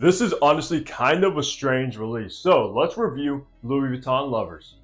This is honestly kind of a strange release, so let's review Louis Vuitton Lovers.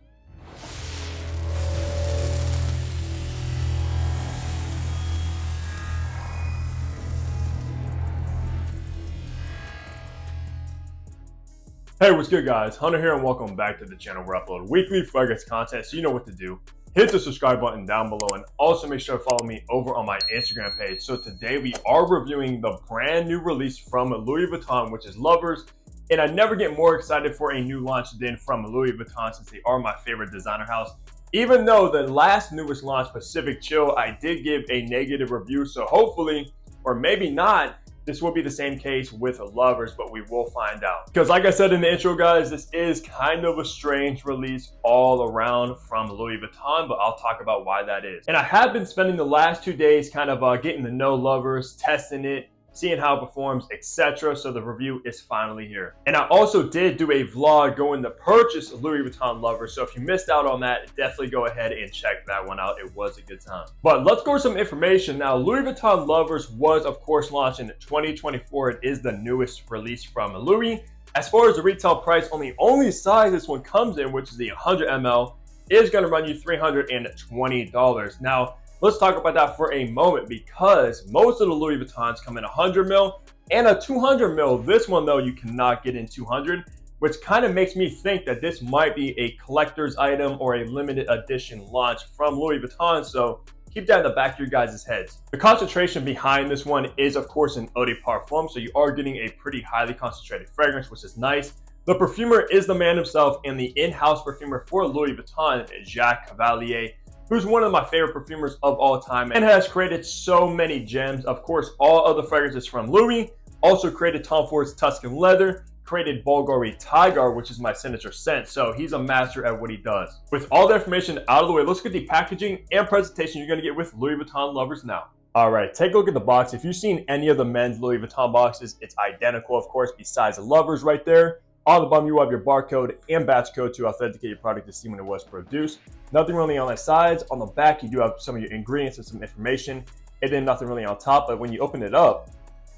Hey, what's good guys? Hunter here and welcome back to the channel where I upload weekly fragrance content, so you know what to do. Hit the subscribe button down below and also make sure to follow me over on my Instagram page. So today we are reviewing the brand new release from Louis Vuitton, which is Lovers. And I never get more excited for a new launch than from Louis Vuitton, since they are my favorite designer house. Even though the last newest launch, Pacific Chill, I did give a negative review. So hopefully, or maybe not, this will be the same case with Lovers, but we will find out. Because like I said in the intro, guys, this is kind of a strange release all around from Louis Vuitton, but I'll talk about why that is. And I have been spending the last 2 days kind of getting to know Lovers, testing it, seeing how it performs, etc. So the review is finally here. And I also did do a vlog going to purchase Louis Vuitton Lovers. So if you missed out on that, definitely go ahead and check that one out. It was a good time. But let's go over some information. Now, Louis Vuitton Lovers was, of course, launched in 2024. It is the newest release from Louis. As far as the retail price, only size this one comes in, which is the 100 ml, is going to run you $320. Now, let's talk about that for a moment, because most of the Louis Vuittons come in 100 ml and a 200 ml. This one, though, you cannot get in 200, which kind of makes me think that this might be a collector's item or a limited edition launch from Louis Vuitton. So keep that in the back of your guys' heads. The concentration behind this one is, of course, an eau de parfum. So you are getting a pretty highly concentrated fragrance, which is nice. The perfumer is the man himself and the in-house perfumer for Louis Vuitton, Jacques Cavalier, who's one of my favorite perfumers of all time and has created so many gems. Of course, all other fragrances from Louis, also created Tom Ford's Tuscan Leather, created Bulgari Tiger, which is my signature scent. So he's a master at what he does. With all the information out of the way, let's get the packaging and presentation you're gonna get with Louis Vuitton Lovers now. All right, take a look at the box. If you've seen any of the men's Louis Vuitton boxes, it's identical, of course, besides the Lovers right there. On the bottom, you have your barcode and batch code to authenticate your product to see when it was produced. Nothing really on the sides. On the back, you do have some of your ingredients and some information, and then nothing really on top. But when you open it up,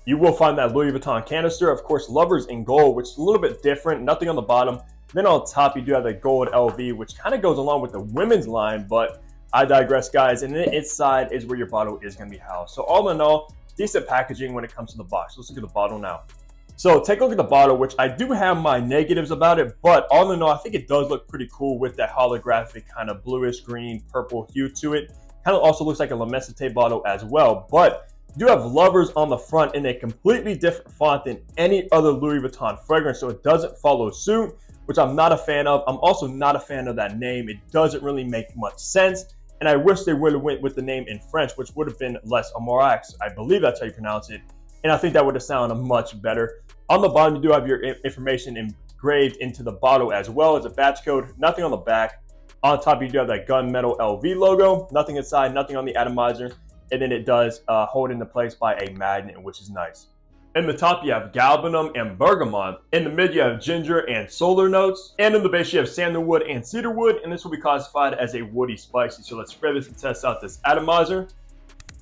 you will find that Louis Vuitton canister. Of course, Lovers in gold, which is a little bit different. Nothing on the bottom. Then on top, you do have the gold LV, which kind of goes along with the women's line, but I digress, guys. And then inside is where your bottle is going to be housed. So all in all, decent packaging when it comes to the box. Let's look at the bottle now. So take a look at the bottle, which I do have my negatives about it, but all in all, I think it does look pretty cool with that holographic kind of bluish green purple hue to it. Kind of also looks like a La Messite bottle as well, but you do have Lovers on the front in a completely different font than any other Louis Vuitton fragrance, so it doesn't follow suit, which I'm not a fan of. I'm also not a fan of that name. It doesn't really make much sense, and I wish they would have went with the name in French, which would have been Les Amourax. I believe that's how you pronounce it, and I think that would have sounded much better. On the bottom, you do have your information engraved into the bottle as well as a batch code. Nothing on the back. On top, you do have that gunmetal LV logo. Nothing inside, nothing on the atomizer. And then it does hold into place by a magnet, which is nice. In the top, you have galbanum and bergamot. In the mid, you have ginger and solar notes. And in the base, you have sandalwood and cedarwood. And this will be classified as a woody spicy. So let's spray this and test out this atomizer.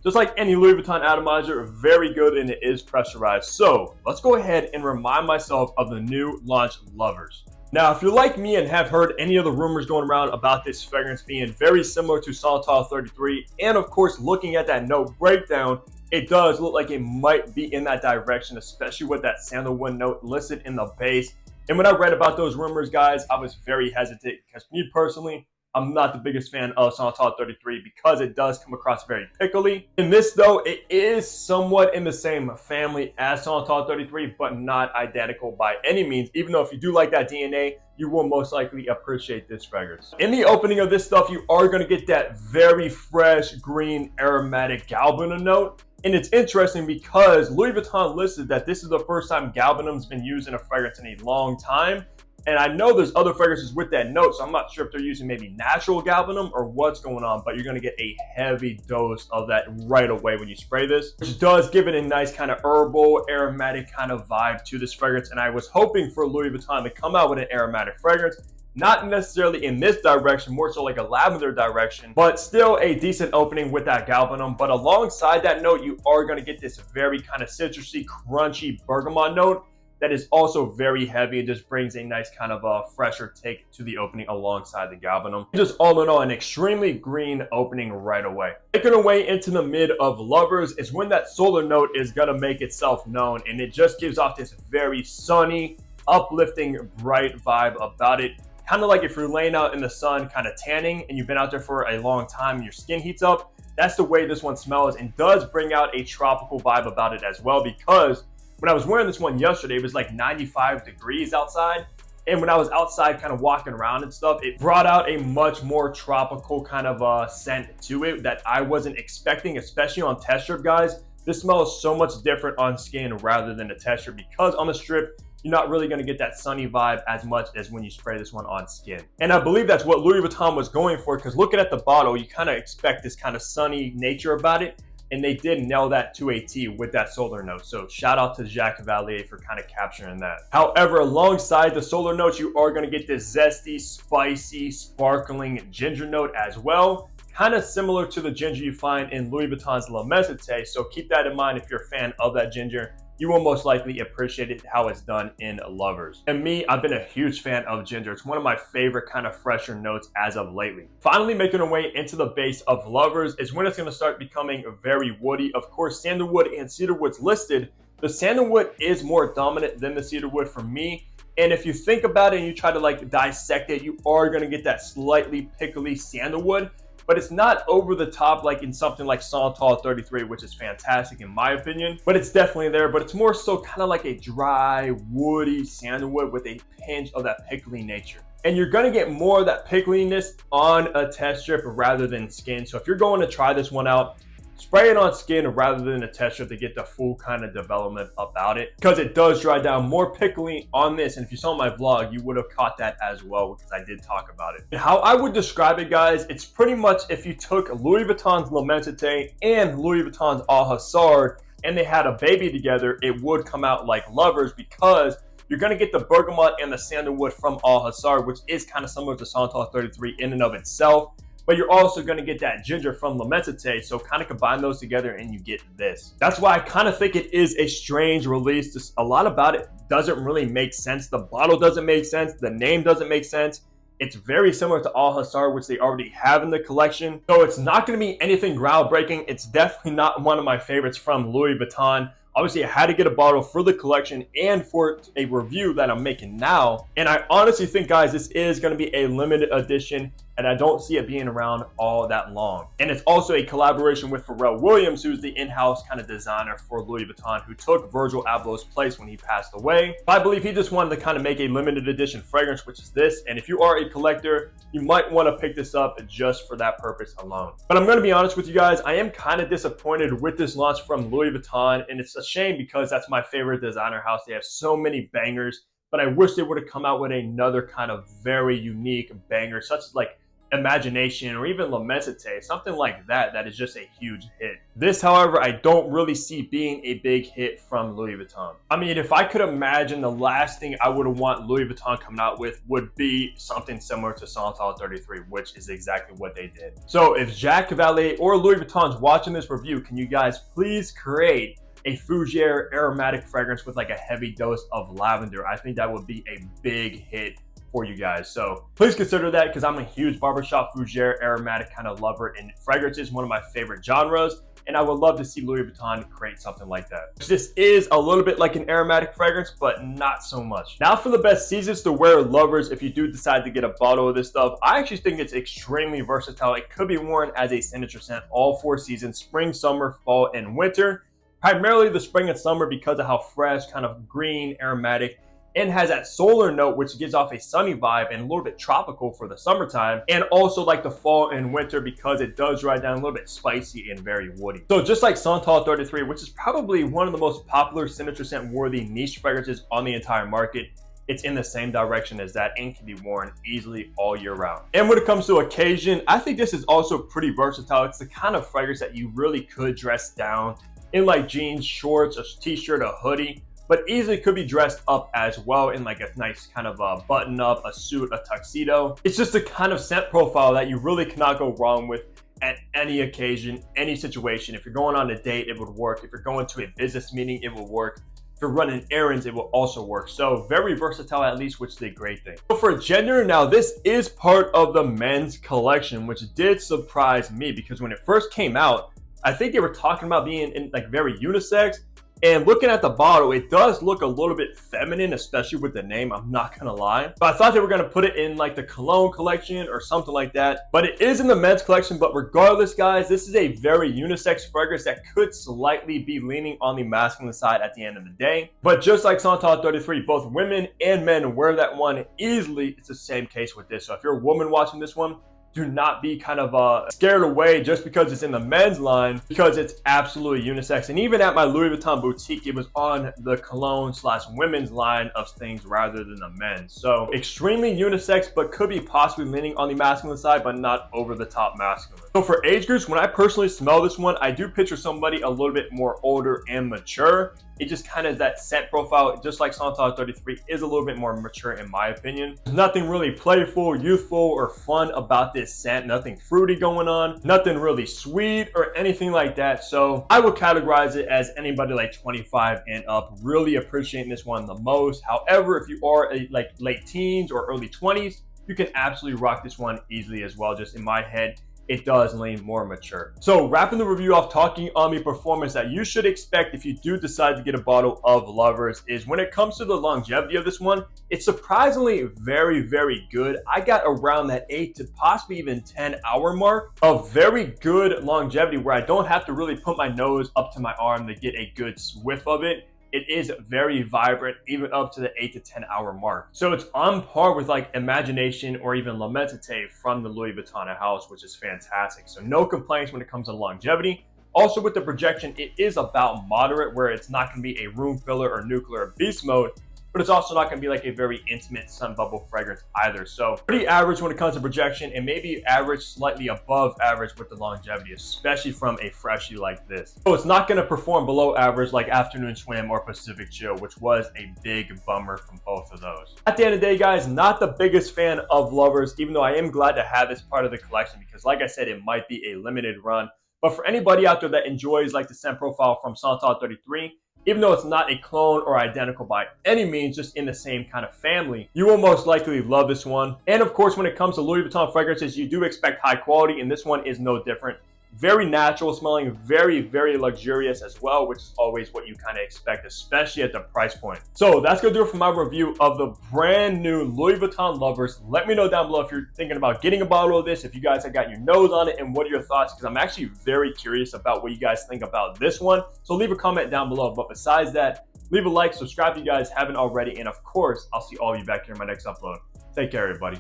Just like any Louis Vuitton atomizer, very good, and it is pressurized. So let's go ahead and remind myself of the new launch Lovers. Now, if you're like me and have heard any of the rumors going around about this fragrance being very similar to Santal 33, and of course, looking at that note breakdown, it does look like it might be in that direction, especially with that sandalwood note listed in the base. And when I read about those rumors, guys, I was very hesitant because me personally, I'm not the biggest fan of Santal 33 because it does come across very pickly. In this, though, it is somewhat in the same family as Santal 33, but not identical by any means. Even though if you do like that DNA, you will most likely appreciate this fragrance. In the opening of this stuff, you are going to get that very fresh green aromatic galbanum note. And it's interesting because Louis Vuitton listed that this is the first time galbanum's been used in a fragrance in a long time. And I know there's other fragrances with that note, so I'm not sure if they're using maybe natural galbanum or what's going on, but you're going to get a heavy dose of that right away when you spray this, which does give it a nice kind of herbal, aromatic kind of vibe to this fragrance. And I was hoping for Louis Vuitton to come out with an aromatic fragrance. Not necessarily in this direction, more so like a lavender direction, but still a decent opening with that galbanum. But alongside that note, you are going to get this very kind of citrusy, crunchy bergamot note, that is also very heavy and just brings a nice kind of a fresher take to the opening alongside the gabanna. Just all in all, an extremely green opening right away. Making our way into the mid of lovers is when that solar note is gonna make itself known, and it just gives off this very sunny, uplifting, bright vibe about it. Kind of like if you're laying out in the sun, kind of tanning, and you've been out there for a long time and your skin heats up. That's the way this one smells, and does bring out a tropical vibe about it as well, because when I was wearing this one yesterday, it was like 95 degrees outside. And when I was outside kind of walking around and stuff, it brought out a much more tropical kind of scent to it that I wasn't expecting, especially on test strip, guys. This smells so much different on skin rather than a test strip, because on the strip, you're not really going to get that sunny vibe as much as when you spray this one on skin. And I believe that's what Louis Vuitton was going for, because looking at the bottle, you kind of expect this kind of sunny nature about it. And they did nail that to a T with that solar note. So shout out to Jacques Vallée for kind of capturing that. However, alongside the solar notes, you are going to get this zesty, spicy, sparkling ginger note as well. Kind of similar to the ginger you find in Louis Vuitton's La Mesite. So keep that in mind if you're a fan of that ginger. You will most likely appreciate it how it's done in lovers. And me, I've been a huge fan of ginger. It's one of my favorite kind of fresher notes as of lately. Finally making our way into the base of lovers is when it's going to start becoming very woody. Of course, sandalwood and cedarwood's listed. The sandalwood is more dominant than the cedarwood for me. And if you think about it and you try to like dissect it, you are going to get that slightly pickly sandalwood. But it's not over the top like in something like Santal 33, which is fantastic in my opinion. But it's definitely there, but it's more so kind of like a dry, woody sandalwood with a pinch of that pickly nature. And you're gonna get more of that pickliness on a test strip rather than skin. So if you're going to try this one out, spray it on skin rather than a test strip to get the full kind of development about it, because it does dry down more pickly on this. And if you saw my vlog, you would have caught that as well, because I did talk about it. And how I would describe it, guys, it's pretty much if you took Louis Vuitton's La Mesite and Louis Vuitton's Alpham and they had a baby together, it would come out like lovers, because you're going to get the bergamot and the sandalwood from Alpham, which is kind of similar to Santal 33 in and of itself. But you're also going to get that ginger from La Mesite, so kind of combine those together and you get this. That's why I kind of think it is a strange release. Just a lot about it doesn't really make sense. The bottle doesn't make sense. The name doesn't make sense. It's very similar to Alpham, which they already have in the collection. So it's not going to be anything groundbreaking. It's definitely not one of my favorites from Louis Vuitton. Obviously, I had to get a bottle for the collection and for a review that I'm making now. And I honestly think, guys, this is going to be a limited edition, and I don't see it being around all that long. And it's also a collaboration with Pharrell Williams, who's the in-house kind of designer for Louis Vuitton, who took Virgil Abloh's place when he passed away. I believe he just wanted to kind of make a limited edition fragrance, which is this. And if you are a collector, you might want to pick this up just for that purpose alone. But I'm going to be honest with you guys, I am kind of disappointed with this launch from Louis Vuitton, and it's a shame because that's my favorite designer house. They have so many bangers, but I wish they would have come out with another kind of very unique banger, such as like Imagination or even La Mesite, something like that, that is just a huge hit. This, however, I don't really see being a big hit from Louis Vuitton. I mean, if I could imagine, the last thing I would want Louis Vuitton coming out with would be something similar to Santal 33, which is exactly what they did. So if Jacques Vallée or Louis Vuitton's watching this review, can you guys please create a fougere aromatic fragrance with like a heavy dose of lavender? I think that would be a big hit for you guys. So please consider that, because I'm a huge barbershop fougere aromatic kind of lover, and fragrance is one of my favorite genres, and I would love to see Louis Vuitton create something like that. This is a little bit like an aromatic fragrance, but not so much. Now for the best seasons to wear lovers, if you do decide to get a bottle of this stuff, I actually think it's extremely versatile. It could be worn as a signature scent all 4 seasons: spring, summer, fall, and winter. Primarily the spring and summer because of how fresh, kind of green, aromatic, and has that solar note, which gives off a sunny vibe and a little bit tropical for the summertime. And also like the fall and winter because it does dry down a little bit spicy and very woody. So just like Santal 33, which is probably one of the most popular signature scent worthy niche fragrances on the entire market, it's in the same direction as that and can be worn easily all year round. And when it comes to occasion, I think this is also pretty versatile. It's the kind of fragrance that you really could dress down in like jeans, shorts, a t-shirt, a hoodie, but easily could be dressed up as well in like a nice kind of a button up, a suit, a tuxedo. It's just a kind of scent profile that you really cannot go wrong with at any occasion, any situation. If you're going on a date, it would work. If you're going to a business meeting, it will work. If you're running errands, it will also work. So very versatile at least, which is a great thing. So for gender, now this is part of the men's collection, which did surprise me because when it first came out, I think they were talking about being in like very unisex. And looking at the bottle, it does look a little bit feminine, especially with the name, I'm not gonna lie. But I thought they were gonna put it in like the cologne collection or something like that. But it is in the men's collection, but regardless, guys, this is a very unisex fragrance that could slightly be leaning on the masculine side at the end of the day. But just like Santal 33, both women and men wear that one easily. It's the same case with this. So if you're a woman watching this one, do not be kind of scared away just because it's in the men's line, because it's absolutely unisex. And even at my Louis Vuitton boutique, it was on the cologne / women's line of things rather than the men's. So extremely unisex, but could be possibly leaning on the masculine side, but not over the top masculine. So for age groups, when I personally smell this one, I do picture somebody a little bit more older and mature. It just kind of that scent profile, just like Santal 33, is a little bit more mature in my opinion. There's nothing really playful, youthful, or fun about this scent. Nothing fruity going on, nothing really sweet or anything like that. So I would categorize it as anybody like 25 and up really appreciating this one the most. However, if you are like late teens or early 20s, you can absolutely rock this one easily as well. Just in my head, it does lean more mature. So wrapping the review off, talking on the performance that you should expect if you do decide to get a bottle of Lovers is when it comes to the longevity of this one, it's surprisingly very, very good. I got around that 8 to possibly even 10-hour mark of very good longevity where I don't have to really put my nose up to my arm to get a good whiff of it. It is very vibrant, even up to the 8 to 10-hour mark. So it's on par with like Imagination or even La Mentité from the Louis Vuitton house, which is fantastic. So no complaints when it comes to longevity. Also with the projection, it is about moderate, where it's not going to be a room filler or nuclear beast mode, but it's also not going to be like a very intimate sun bubble fragrance either. So pretty average when it comes to projection, and maybe average, slightly above average with the longevity, especially from a freshie like this. So it's not going to perform below average like Afternoon Swim or Pacific Chill, which was a big bummer from both of those. At the end of the day, guys, not the biggest fan of Lovers, even though I am glad to have this part of the collection because like I said, it might be a limited run. But for anybody out there that enjoys like the scent profile from Santal 33, even though it's not a clone or identical by any means, just in the same kind of family, you will most likely love this one. And of course, when it comes to Louis Vuitton fragrances, you do expect high quality, and this one is no different. Very natural smelling, very, very luxurious as well, which is always what you kind of expect, especially at the price point. So that's gonna do it for my review of the brand new Louis Vuitton Lovers. Let me know down below if you're thinking about getting a bottle of this, if you guys have got your nose on it, and what are your thoughts, because I'm actually very curious about what you guys think about this one. So leave a comment down below. But besides that, leave a like, subscribe if you guys haven't already, and of course, I'll see all of you back here in my next upload. Take care, everybody.